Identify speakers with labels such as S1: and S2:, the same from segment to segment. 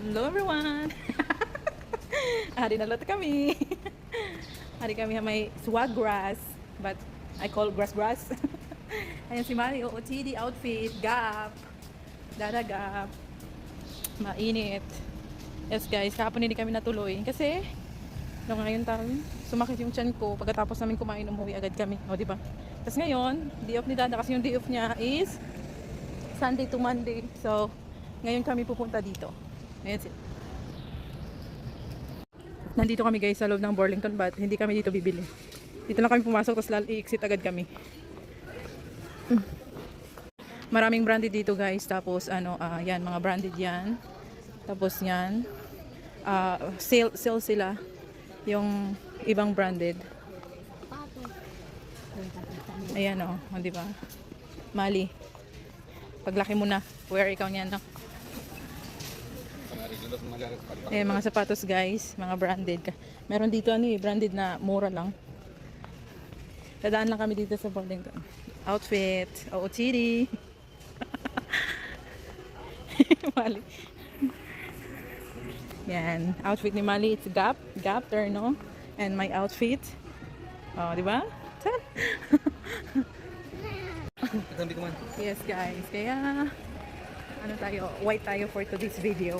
S1: Hello everyone! Hari na lot kami. Hari kami may swag grass, but I call grass. Ayan si Mari, OOTD outfit, Gap. Dada Gap. Mainit. Yes guys, kahapon hindi kami natuloy kasi ngayon tayo, sumakit yung tiyan ko pagkatapos namin kumain, umuwi agad kami. O diba? Tapos ngayon, day off ni Dada kasi yung day off niya is Sunday to Monday. So, ngayon kami pupunta dito. Ayan sila. Nandito kami guys sa loob ng Burlington, but hindi kami dito bibili. Dito lang kami pumasok tapos i-exit agad kami. Maraming branded dito guys. Tapos yan, mga branded yan. Tapos yan, sale sila yung ibang branded. Ayan o, di ba? Mali. Paglaki mo na, wear ikaw niyan, no? Ayan, mga sapatos guys, mga branded. Meron dito branded na mura lang. Dadaan lang kami dito sa Burlington. Outfit, OOTD. Mali. Yan, outfit ni Mali, it's Gap Terno. And my outfit. Oh, di ba? Yes guys, kaya white tayo for today's video.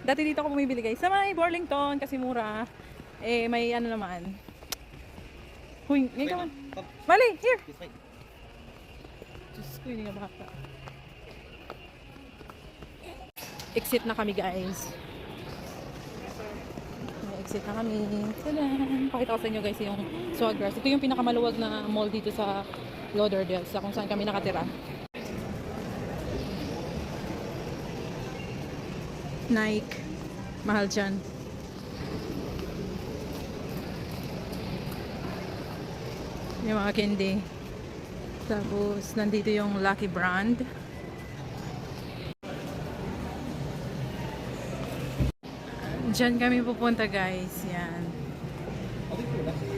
S1: Dati dito ako bumibili guys sa may Burlington kasi mura. Eh may naman. Huy, ngayon ka man. Mali, here. Diyos ko, hindi nga baka. Exit na kami guys. Exit na kami. Tada! Pakita ko sa inyo guys yung Swaggrass. Ito yung pinakamaluwag na mall dito sa Lauderdale, sa kung saan kami nakatira. Nike. Mahal dyan. Yung mga candy. Tapos nandito yung Lucky brand. Diyan kami pupunta guys. Yan.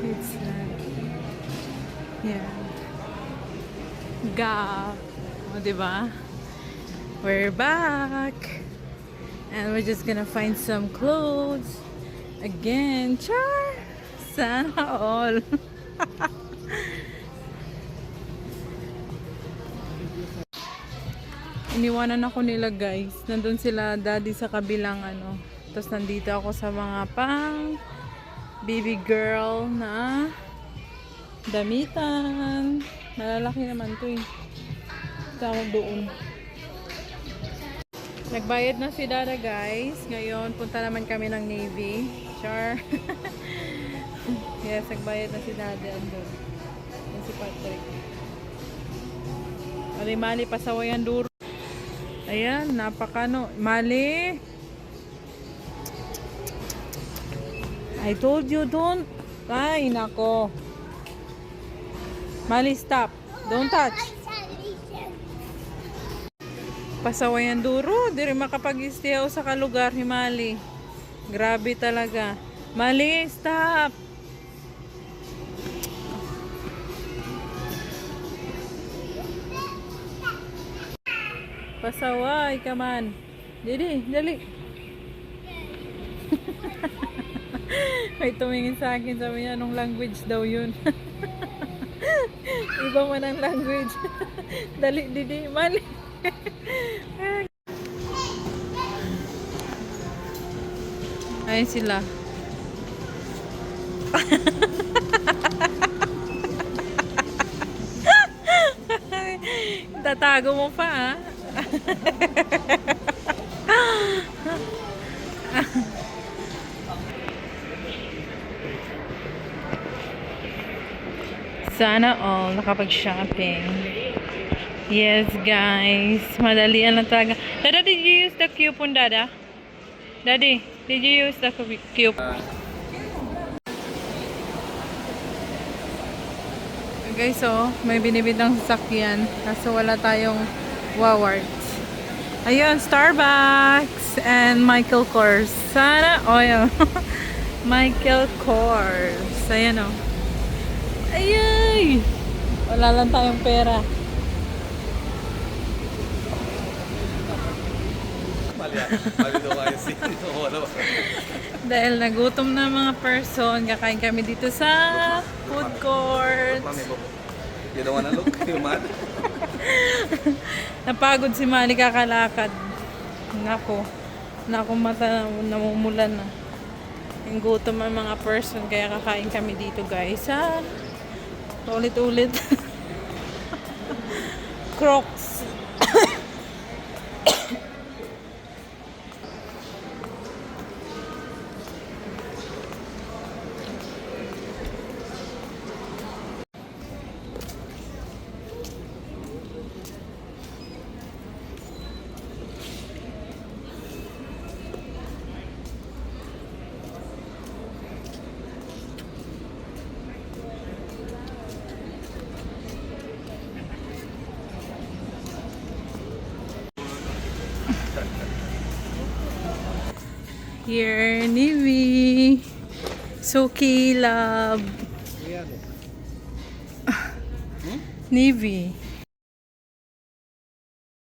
S1: It's yan. Gap. O, diba? We're back. And we're just gonna find some clothes. Again. Char! Sana all. Iniwanan ako nila guys. Nandun sila daddy sa kabilang Tapos nandito ako sa mga pang baby girl na damitan. Malalaki naman to eh. Tawag doon. Nagbayad na si Dada guys. Ngayon punta naman kami ng Navy. Char. Yes, nagbayad na si Dada. Andun. Yan si Patrick. Mali pasawayan duro. Ayan, Mali. I told you don't. Ay, nako. Mali, stop. Don't touch. Pasawayan duro. Di rin makapag-istiyaw sa kalugar ni Mali. Grabe talaga. Mali, stop. Pasaway ka man. Dali. May tumingin sa akin, sabi niya, anong language daw yun? Iba man ang language. Dali, Mali. Ayun sila. Tatago mo pa, ah. Sana all nakapag-shopping. Yes, guys. Madalian lang talaga. Dada, did you use the coupon, Dada? Daddy, did you use the coupon? Guys, may binibid ng sasakyan. Kaso wala tayong Wowards. Ayun, Starbucks and Michael Kors. Sana oil. Michael Kors. Ayan o. Ayay! Wala lang tayong pera. Dahil nagutom na mga person, kakain kami dito sa food court.
S2: You don't wanna look? You mad?
S1: Napagod si Manny kakalakad. Nako mata namumulan na. Yung gutom ang mga person, kaya kakain kami dito guys. Ulit-ulit. Crocs. Here, Nivi. Suki love. Nivi.